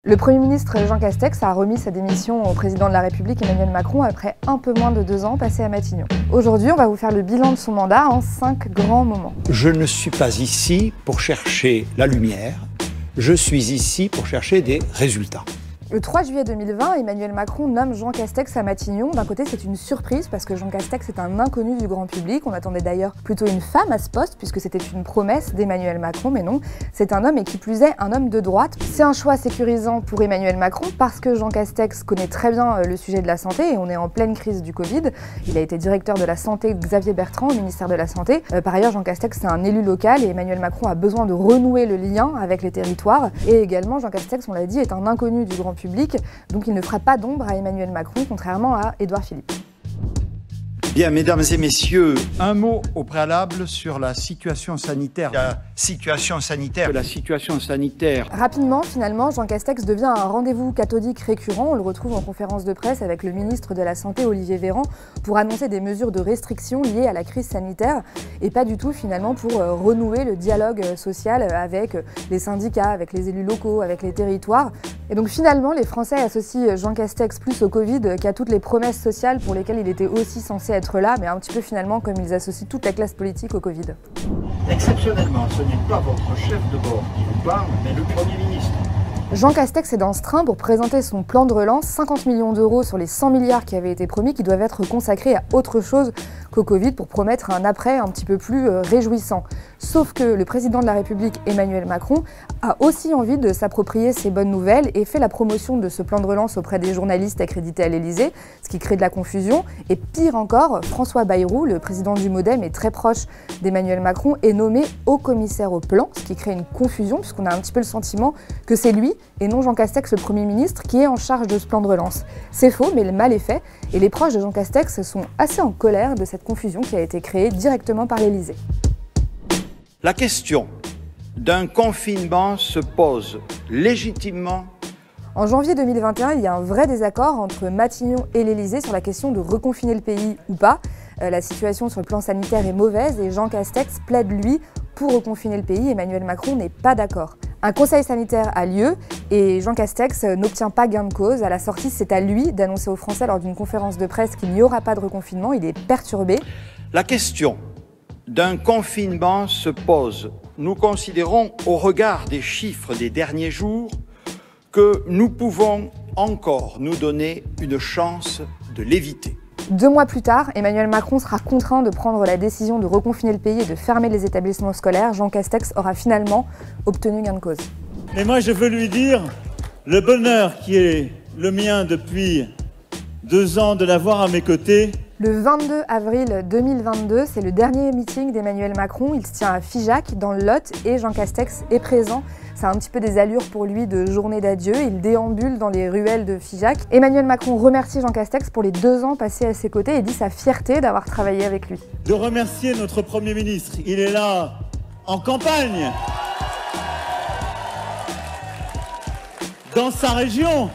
Le Premier ministre Jean Castex a remis sa démission au président de la République Emmanuel Macron après un peu moins de 2 ans passés à Matignon. Aujourd'hui, on va vous faire le bilan de son mandat en 5 grands moments. Je ne suis pas ici pour chercher la lumière, je suis ici pour chercher des résultats. Le 3 juillet 2020, Emmanuel Macron nomme Jean Castex à Matignon. D'un côté, c'est une surprise parce que Jean Castex est un inconnu du grand public. On attendait d'ailleurs plutôt une femme à ce poste puisque c'était une promesse d'Emmanuel Macron, mais non, c'est un homme et qui plus est, un homme de droite. C'est un choix sécurisant pour Emmanuel Macron parce que Jean Castex connaît très bien le sujet de la santé et on est en pleine crise du Covid. Il a été directeur de la santé de Xavier Bertrand au ministère de la Santé. Par ailleurs, Jean Castex, c'est un élu local et Emmanuel Macron a besoin de renouer le lien avec les territoires. Et également, Jean Castex, on l'a dit, est un inconnu du grand public, donc il ne fera pas d'ombre à Emmanuel Macron, contrairement à Édouard Philippe. Bien, mesdames et messieurs, un mot au préalable sur la situation sanitaire. La situation sanitaire. Rapidement, finalement, Jean Castex devient un rendez-vous cathodique récurrent. On le retrouve en conférence de presse avec le ministre de la Santé, Olivier Véran, pour annoncer des mesures de restriction liées à la crise sanitaire et pas du tout, finalement, pour renouer le dialogue social avec les syndicats, avec les élus locaux, avec les territoires. Et donc finalement, les Français associent Jean Castex plus au Covid qu'à toutes les promesses sociales pour lesquelles il était aussi censé être là, mais un petit peu finalement comme ils associent toute la classe politique au Covid. Exceptionnellement, ce n'est pas votre chef de bord qui vous parle, mais le Premier ministre. Jean Castex est dans ce train pour présenter son plan de relance, 50 millions d'euros sur les 100 milliards qui avaient été promis, qui doivent être consacrés à autre chose qu'au Covid pour promettre un après un petit peu plus réjouissant. Sauf que le président de la République, Emmanuel Macron, a aussi envie de s'approprier ces bonnes nouvelles et fait la promotion de ce plan de relance auprès des journalistes accrédités à l'Élysée, ce qui crée de la confusion. Et pire encore, François Bayrou, le président du MoDem et très proche d'Emmanuel Macron, est nommé haut commissaire au plan, ce qui crée une confusion puisqu'on a un petit peu le sentiment que c'est lui et non Jean Castex, le Premier ministre, qui est en charge de ce plan de relance. C'est faux, mais le mal est fait, et les proches de Jean Castex sont assez en colère de cette confusion qui a été créée directement par l'Élysée. La question d'un confinement se pose légitimement. En janvier 2021, il y a un vrai désaccord entre Matignon et l'Élysée sur la question de reconfiner le pays ou pas. La situation sur le plan sanitaire est mauvaise et Jean Castex plaide, lui, pour reconfiner le pays. Emmanuel Macron n'est pas d'accord. Un conseil sanitaire a lieu et Jean Castex n'obtient pas gain de cause. À la sortie, c'est à lui d'annoncer aux Français lors d'une conférence de presse qu'il n'y aura pas de reconfinement. Il est perturbé. La question d'un confinement se pose. Nous considérons, au regard des chiffres des derniers jours, que nous pouvons encore nous donner une chance de l'éviter. 2 mois plus tard, Emmanuel Macron sera contraint de prendre la décision de reconfiner le pays et de fermer les établissements scolaires. Jean Castex aura finalement obtenu gain de cause. Et moi, je veux lui dire le bonheur qui est le mien depuis 2 ans de l'avoir à mes côtés. Le 22 avril 2022, c'est le dernier meeting d'Emmanuel Macron. Il se tient à Figeac, dans le Lot, et Jean Castex est présent. Ça a un petit peu des allures pour lui de journée d'adieu. Il déambule dans les ruelles de Figeac. Emmanuel Macron remercie Jean Castex pour les 2 ans passés à ses côtés et dit sa fierté d'avoir travaillé avec lui. De remercier notre Premier ministre. Il est là en campagne, dans sa région.